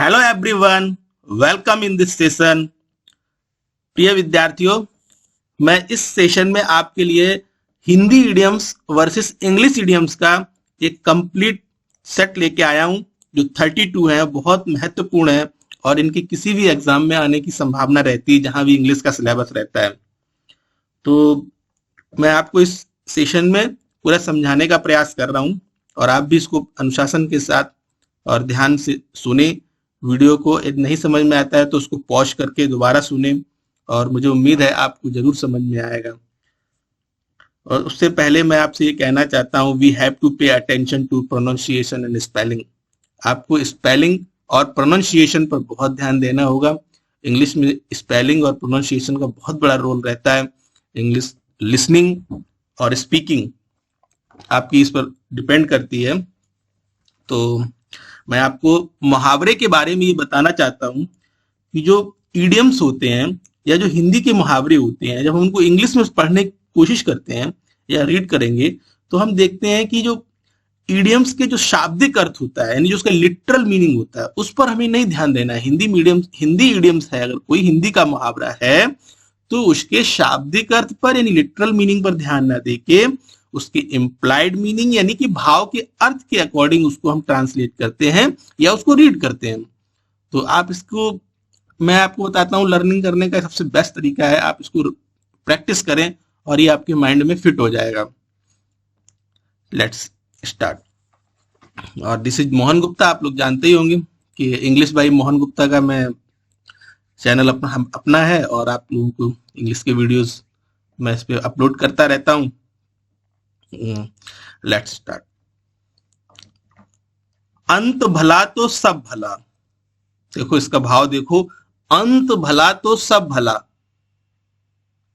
Hello everyone, welcome in this session. प्रिय विद्यार्थियों, मैं इस सेशन में आपके लिए Hindi idioms versus English idioms का एक कंप्लीट सेट लेके आया हूं जो 32 है, बहुत महत्वपूर्ण है और इनकी किसी भी एग्जाम में आने की संभावना रहती है जहां भी इंग्लिश का सिलेबस रहता है। तो मैं आपको इस सेशन में पूरा समझाने का प्रयास कर रहा हूं और आप भी इसको अनुशासन के साथ और ध्यान से सुने। वीडियो को यदि नहीं समझ में आता है तो उसको पॉज करके दोबारा सुने और मुझे उम्मीद है आपको जरूर समझ में आएगा। और उससे पहले मैं आपसे ये कहना चाहता हूँ, we have to pay attention to pronunciation and spelling. आपको स्पेलिंग और प्रोनाउंसिएशन पर बहुत ध्यान देना होगा। इंग्लिश में स्पेलिंग और प्रोनाउंसिएशन का बहुत बड़ा रोल रहता है। इंग्लिश लिसनिंग और स्पीकिंग आपकी इस पर डिपेंड करती है। तो मैं आपको मुहावरे के बारे में ये बताना चाहता हूं कि जो इडियम्स होते हैं या जो हिंदी के मुहावरे होते हैं, जब हम उनको इंग्लिश में पढ़ने की कोशिश करते हैं या रीड करेंगे तो हम देखते हैं कि जो इडियम्स के जो शाब्दिक अर्थ होता है, यानी जो उसका लिटरल मीनिंग होता है, उस पर हमें नहीं ध्यान देना है। हिंदी इडियम्स है, अगर कोई हिंदी का मुहावरा है तो उसके शाब्दिक अर्थ पर यानी लिटरल मीनिंग पर ध्यान ना देके उसके इम्प्लाइड मीनिंग यानी कि भाव के अर्थ के अकॉर्डिंग उसको हम ट्रांसलेट करते हैं या उसको रीड करते हैं। तो आप इसको, मैं आपको बताता हूं, लर्निंग करने का सबसे बेस्ट तरीका है आप इसको प्रैक्टिस करें और ये आपके माइंड में फिट हो जाएगा। Let's start. और दिस इज मोहन गुप्ता। आप लोग जानते ही होंगे कि इंग्लिश बाई मोहन गुप्ता का मैं चैनल अपना है और आप लोगों को इंग्लिश के वीडियोस मैं इस पे अपलोड करता रहता हूं। Let's start. अंत भला तो सब भला। देखो इसका भाव देखो, अंत भला तो सब भला।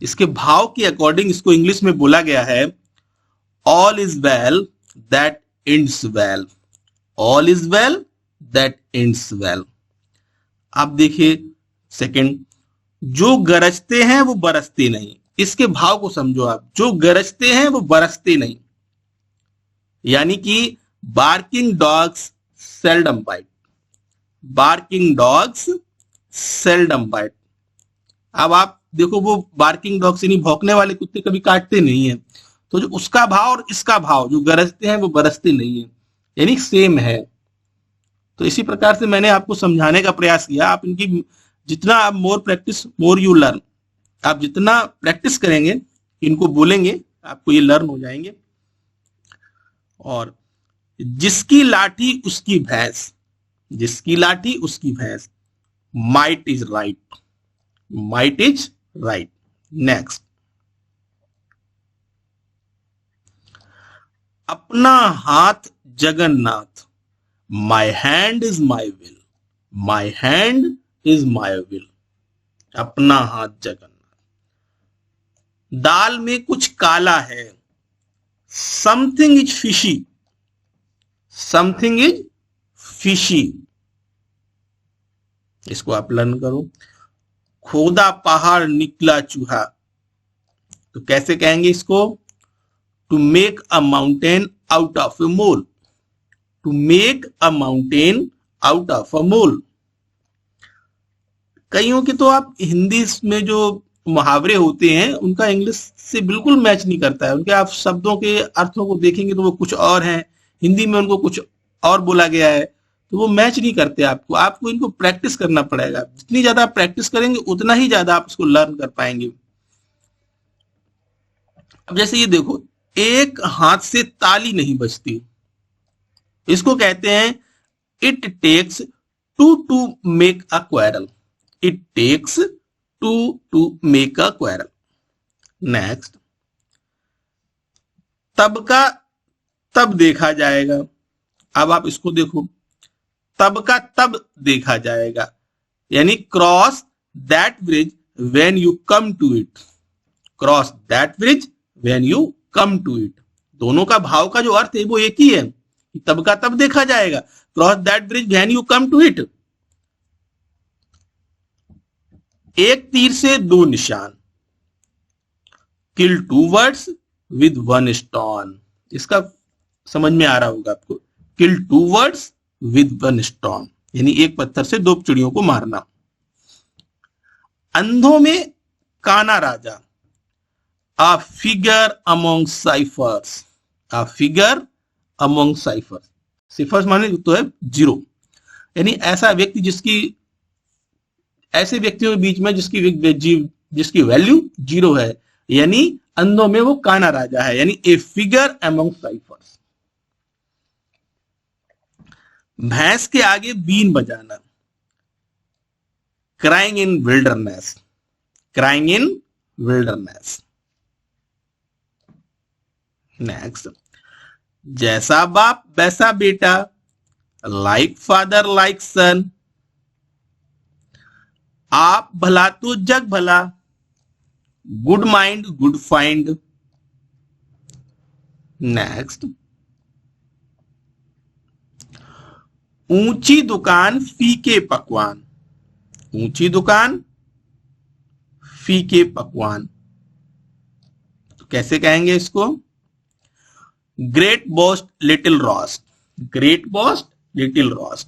इसके भाव के अकॉर्डिंग इसको इंग्लिश में बोला गया है, all is well that ends well. All is well that ends well. आप देखिए सेकंड, जो गरजते हैं वो बरसते नहीं। इसके भाव को समझो आप, जो गरजते हैं वो बरसते नहीं, यानी कि barking dogs seldom bite. Barking dogs seldom bite. अब आप देखो, वो बार्किंग डॉग्स यानी भौंकने वाले कुत्ते कभी काटते नहीं है। तो जो उसका भाव और इसका भाव, जो गरजते हैं वो बरसते नहीं है, यानी सेम है। तो इसी प्रकार से मैंने आपको समझाने का प्रयास किया। आप इनकी जितना आप more practice more you learn, आप जितना प्रैक्टिस करेंगे, इनको बोलेंगे, आपको ये लर्न हो जाएंगे। और जिसकी लाठी उसकी भैंस, जिसकी लाठी उसकी भैंस, might is right. Might is right. Next, अपना हाथ Jagannath. My hand is my will. My hand is my will. अपना हाथ जगन्नाथ। दाल में कुछ काला है, something is fishy. Something is fishy. इसको आप लर्न करो। खोदा पहाड़ निकला चूहा। तो कैसे कहेंगे इसको? To make a mountain out of a mole. To make a mountain out of a mole. कईयों की तो आप हिंदी में जो मुहावरे होते हैं उनका इंग्लिश से बिल्कुल मैच नहीं करता है। उनके आप शब्दों के अर्थों को देखेंगे तो वो कुछ और हैं, हिंदी में उनको कुछ और बोला गया है, तो वो मैच नहीं करते। आपको इनको प्रैक्टिस करना पड़ेगा। जितनी ज्यादा आप प्रैक्टिस करेंगे उतना ही ज्यादा आप इसको लर्न कर पाएंगे। अब जैसे ये देखो, एक हाथ से ताली नहीं बजती। इसको कहते हैं it takes to make a quarrel. It takes to make a quarrel. Next, तब का तब देखा जाएगा। अब आप इसको देखो, तब का तब देखा जाएगा, यानी cross that bridge when you come to it. Cross that bridge when you come to it. दोनों का भाव का जो अर्थ है वो एक ही है, तब का तब देखा जाएगा, cross that bridge when you come to it. एक तीर से दो निशान, kill two words with one stone. इसका समझ में आ रहा होगा आपको, kill two words with one stone. यानी एक पत्थर से दो चिड़ियों को मारना। अंधों में काना राजा, a figure among ciphers, a figure among ciphers. Ciphers माने तो है जीरो, यानी ऐसा व्यक्ति जिसकी, ऐसे व्यक्तियों के बीच में जिसकी वैल्यू जीरो है, यानी अंधों में वो काना राजा है, यानी ए फिगर अमोंग साइफर्स। भैंस के आगे बीन बजाना, crying in wilderness, crying in wilderness. Next, जैसा बाप वैसा बेटा, लाइक फादर लाइक सन, आप भला तो जग भला, good mind good find. Next, ऊंची दुकान फीके पकवान, ऊंची दुकान फीके पकवान। तो कैसे कहेंगे इसको? Great boast little roast, great boast little roast.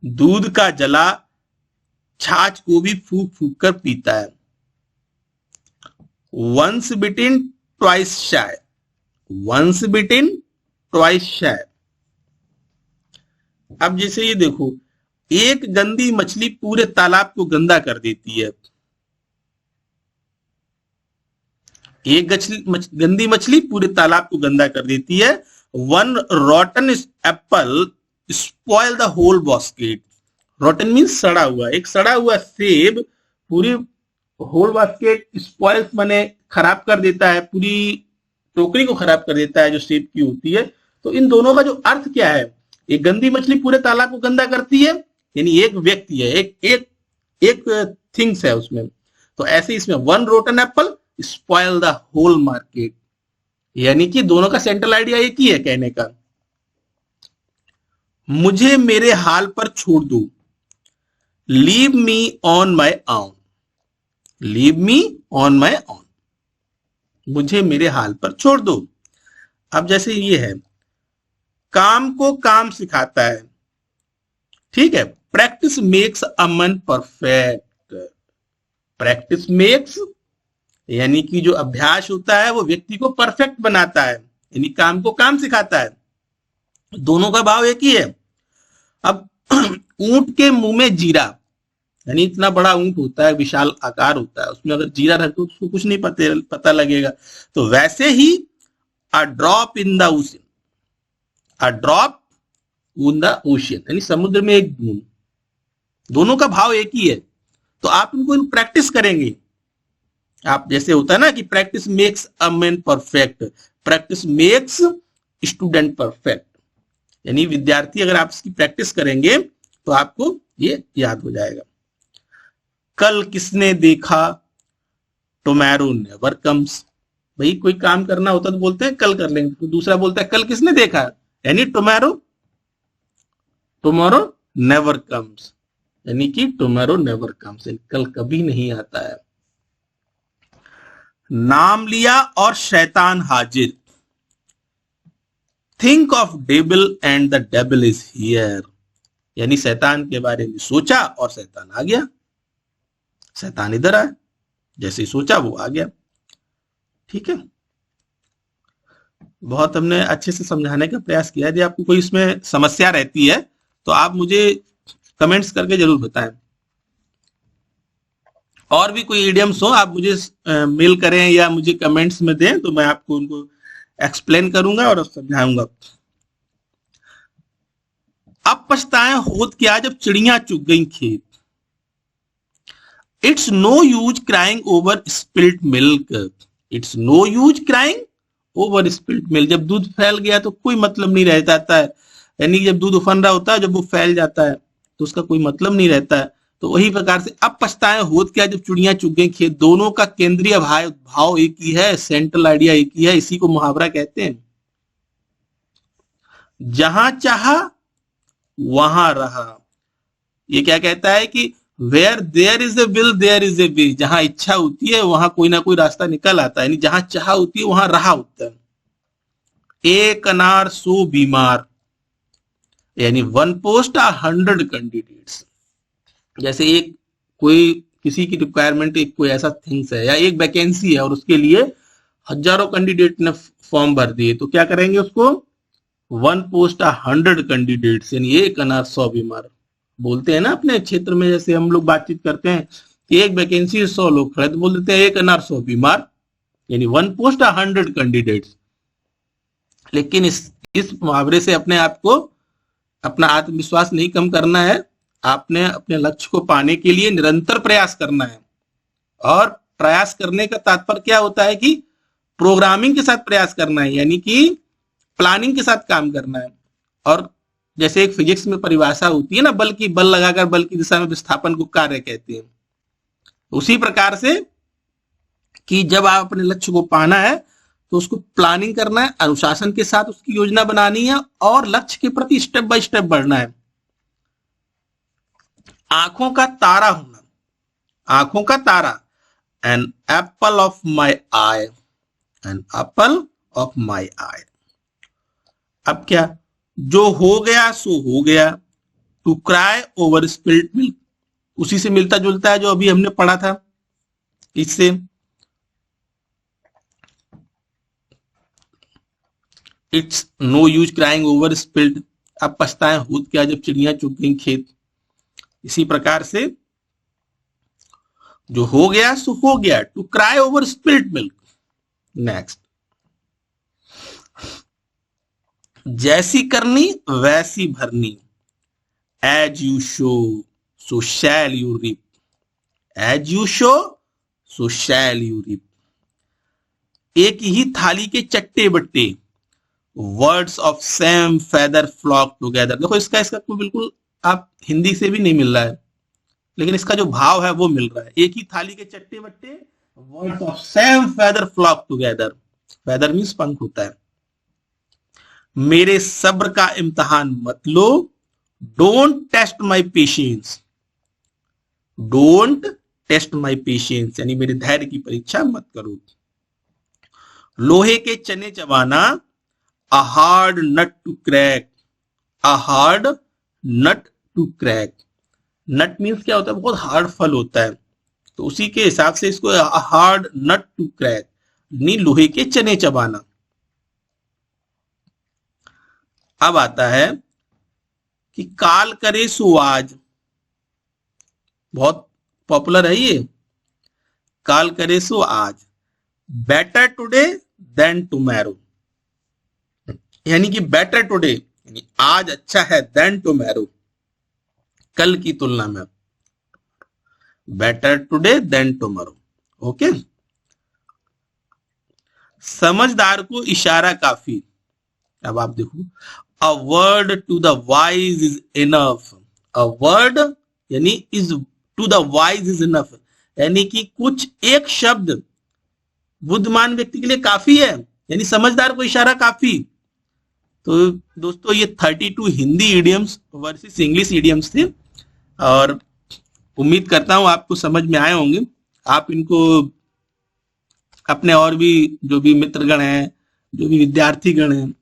दूध का जला छाछ को भी फूक फूक कर पीता है। वंस बिटिन ट्वाइस शाय, वंस बिटिन ट्वाइस शाय। अब जैसे ये देखो, एक गंदी मछली पूरे तालाब को गंदा कर देती है, एक गंदी मछली पूरे तालाब को गंदा कर देती है। One rotten apple spoil the whole basket, rotten means सड़ा हुआ, एक सड़ा हुआ सेब पूरी होल बास्केट, स्पॉइल्स माने खराब कर देता है, पूरी टोकरी को खराब कर देता है जो सेब की होती है। तो इन दोनों का जो अर्थ क्या है? एक गंदी मछली पूरे तालाब को गंदा करती है, यानी एक व्यक्ति है, एक एक एक थिंग्स है उसमें। तो ऐसे इसमें one rotten apple spoil the whole market, यानी कि दोनों का सेंट्रल आइडिया एक ही है कहने का। मुझे मेरे हाल पर छोड़ दो, leave me on my own, leave me on my own. मुझे मेरे हाल पर छोड़ दो। अब जैसे ये है, काम को काम सिखाता है, ठीक है। Practice makes a man perfect, practice makes यानी कि जो अभ्यास होता है वो व्यक्ति को परफेक्ट बनाता है, यानी काम को काम सिखाता है। दोनों का भाव एक ही है। अब ऊंट के मुंह में जीरा, यानी इतना बड़ा ऊंट होता है, विशाल आकार होता है, उसमें अगर जीरा रख दो तो उसको कुछ नहीं पता लगेगा। तो वैसे ही a drop in the ocean, a drop in the ocean, यानी समुद्र में एक बूंद। दोनों का भाव एक ही है। तो आप इनको प्रैक्टिस करेंगे, आप जैसे होता है ना कि practice makes a man perfect, practice makes student perfect, यानी विद्यार्थी अगर आप इसकी प्रैक्टिस करेंगे तो आपको ये याद हो जाएगा। कल किसने देखा, टुमारो नेवर कम्स। भाई कोई काम करना होता तो बोलते हैं कल कर लेंगे, तो दूसरा बोलता है कल किसने देखा, यानी टुमारो, टुमारो नेवर कम्स, यानी कि टुमारो नेवर कम्स, कल कभी नहीं आता है। नाम लिया और शैतान हाजिर, think of devil and the devil is here, यानी शैतान के बारे में सोचा और शैतान आ गया, शैतान इधर आया, जैसे ही सोचा वो आ गया। ठीक है, बहुत हमने अच्छे से समझाने का प्रयास किया। यदि आपको कोई इसमें समस्या रहती है तो आप मुझे कमेंट्स करके जरूर बताएं। और भी कोई इडियम्स हो आप मुझे मेल करें या मुझे कमेंट्स में दें, तो मैं आपको उनको एक्सप्लेन करूंगा और समझाऊंगा। अब पछताएं होत क्या जब चिड़ियां चुग गई खेत, it's no use crying over spilt milk, it's no use crying over spilt milk. जब दूध फैल गया तो कोई मतलब नहीं रह जाता है, यानी जब दूध उफन रहा होता है, जब वो फैल जाता है तो उसका कोई मतलब नहीं रहता है। तो वही प्रकार से अब पछताएं होत क्या जब चिड़ियां चुग गई खेत, दोनों का केंद्रीय भाव एक ही है, सेंट्रल आइडिया एक ही है। इसी को मुहावरा कहते हैं। जहां चाहा वहां रहा, ये क्या कहता है कि where there is a will there is a way, जहां इच्छा होती है वहां कोई ना कोई रास्ता निकल आता है, यानी जहां चाह होती है वहां रहा होता है। एक अनार सो बीमार, यानी 1 पोस्ट 100 कैंडिडेट्स। जैसे एक कोई किसी की रिक्वायरमेंट, एक कोई ऐसा थिंग्स है या एक वैकेंसी है और उसके लिए हजारों कैंडिडेट ने फॉर्म भर दिए, तो क्या करेंगे उसको 1 पोस्ट 100 कैंडिडेट्स, यानी एक अनार 100 बीमार। बोलते हैं ना अपने क्षेत्र में, जैसे हम लोग बातचीत करते हैं कि एक वैकेंसी 100 लोग खड़े, तो बोल देते हैं एक अनार 100 बीमार, यानी 1 पोस्ट 100 कैंडिडेट्स। लेकिन इस मुहावरे से अपने आप को, अपना आत्मविश्वास नहीं कम करना है। आपने अपने लक्ष्य को पाने के लिए निरंतर प्रयास करना है। और प्रयास करने का तात्पर्य क्या होता है कि प्रोग्रामिंग के साथ प्रयास करना है, यानी कि प्लानिंग के साथ काम करना है। और जैसे एक फिजिक्स में परिभाषा होती है ना, बल लगाकर बल की दिशा में विस्थापन को कार्य कहते हैं। उसी प्रकार से कि जब आप अपने लक्ष्य को पाना है तो उसको प्लानिंग करना है, अनुशासन के साथ उसकी योजना बनानी है और लक्ष्य के प्रति स्टेप बाय स्टेप बढ़ना है। आंखों का तारा होना, आंखों का तारा, an apple of my eye, an apple of my eye. अब क्या, जो हो गया सो हो गया, to cry over spilled milk, उसी से मिलता जुलता है जो अभी हमने पढ़ा था। इससे it's no use crying over spilled, अब पछताएं होत क्या जब चिड़िया चुग गई खेत। इसी प्रकार से जो हो गया सो हो गया, to cry over spilled milk. Next, जैसी करनी वैसी भरनी, as you sow so shall you reap, as you sow so shall you reap. एक ही थाली के चट्टे बट्टे, words of same feather flock together. देखो इसका कोई बिल्कुल आप हिंदी से भी नहीं मिल रहा है, लेकिन इसका जो भाव है वो मिल रहा है। एक ही थाली के चट्टे बट्टे, words of same feather flock together. Feather means पंख होता है। मेरे सब्र का इम्तिहान मत लो, don't test my patience, don't test my patience, यानी मेरे धैर्य की परीक्षा मत करो। लोहे के चने चबाना, a hard nut to crack, a hard nut to crack। Nut means क्या होता है, बहुत हार्ड फल होता है, तो उसी के हिसाब से इसको हार्ड नट टू क्रैक, यानी लोहे के चने चबाना। अब आता है कि काल करे सो आज, बहुत पॉपुलर है ये, काल करे सो आज, बेटर टुडे देन टुमारो, यानी कि बेटर टुडे यानी आज अच्छा है, देन टुमारो कल की तुलना में, better today than tomorrow. Okay, समझदार को इशारा काफी। अब आप देखो, a word to the wise is enough, a word यानी is to the wise is enough, यानी कि कुछ एक शब्द बुद्धिमान व्यक्ति के लिए काफी है, यानी समझदार को इशारा काफी। तो दोस्तों ये 32 Hindi idioms versus English idioms थे, और उम्मीद करता हूं आपको समझ में आए होंगे। आप इनको अपने और भी जो भी मित्रगण हैं, जो भी विद्यार्थीगण हैं,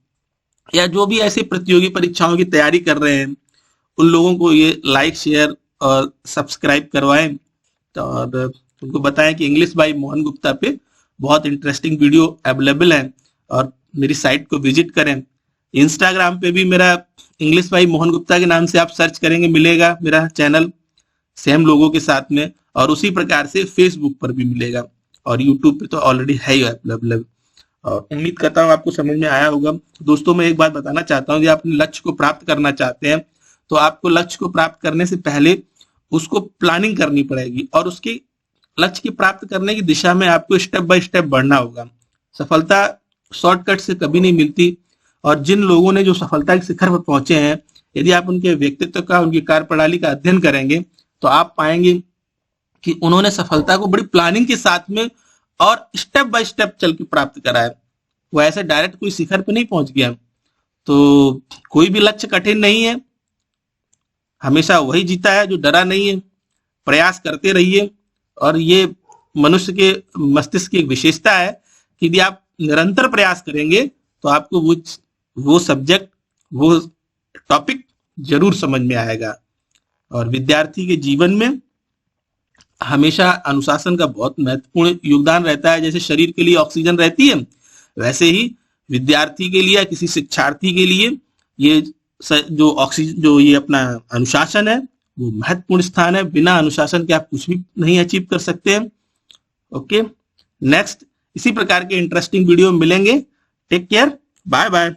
या जो भी ऐसे प्रतियोगी परीक्षाओं की तैयारी कर रहे हैं, उन लोगों को ये लाइक शेयर और सब्सक्राइब करवाएं, और उनको बताएं कि इंग्लिश बाय मोहन गुप्ता पे बहुत इंटरेस्टिंग वीडियो अवेलेबल है, और मेरी साइट को विजिट करें। इंस्टाग्राम पे भी मेरा इंग्लिश बाय मोहन गुप्ता के नाम से आप सर्च करेंगे, मिलेगा मेरा चैनल सेम लोगों के साथ में, और उसी प्रकार से फेसबुक पर भी मिलेगा, और यूट्यूब पे तो ऑलरेडी है ही अवेलेबल। और उम्मीद करता हूँ आपको समझ में आया होगा। दोस्तों मैं एक बात बताना चाहता हूँ, यदि आप लक्ष्य को प्राप्त करना चाहते हैं तो आपको लक्ष्य को प्राप्त करने से पहले उसको प्लानिंग करनी पड़ेगी, और उसके लक्ष्य की प्राप्त करने की दिशा में आपको स्टेप बाय स्टेप बढ़ना होगा। सफलता शॉर्टकट से कभी नहीं मिलती, और जिन लोगों ने जो सफलता के शिखर पर पहुंचे हैं, यदि आप उनके व्यक्तित्व का, उनकी कार्यप्रणाली का अध्ययन करेंगे तो आप पाएंगे कि उन्होंने सफलता को बड़ी प्लानिंग के साथ में और स्टेप बाय स्टेप चल के प्राप्त करा है। वो ऐसे डायरेक्ट कोई शिखर पे नहीं पहुंच गया। तो कोई भी लक्ष्य कठिन नहीं है, हमेशा वही जीता है जो डरा नहीं है। प्रयास करते रहिए, और ये मनुष्य के मस्तिष्क की एक विशेषता है कि यदि आप निरंतर प्रयास करेंगे तो आपको वो सब्जेक्ट, वो टॉपिक जरूर समझ में आएगा। और विद्यार्थी के जीवन में हमेशा अनुशासन का बहुत महत्वपूर्ण योगदान रहता है। जैसे शरीर के लिए ऑक्सीजन रहती है, वैसे ही विद्यार्थी के लिए या किसी शिक्षार्थी के लिए ये जो ऑक्सीजन, जो ये अपना अनुशासन है, वो महत्वपूर्ण स्थान है। बिना अनुशासन के आप कुछ भी नहीं अचीव कर सकते हैं। ओके, नेक्स्ट इसी प्रकार के इंटरेस्टिंग वीडियो मिलेंगे। Take care, bye bye.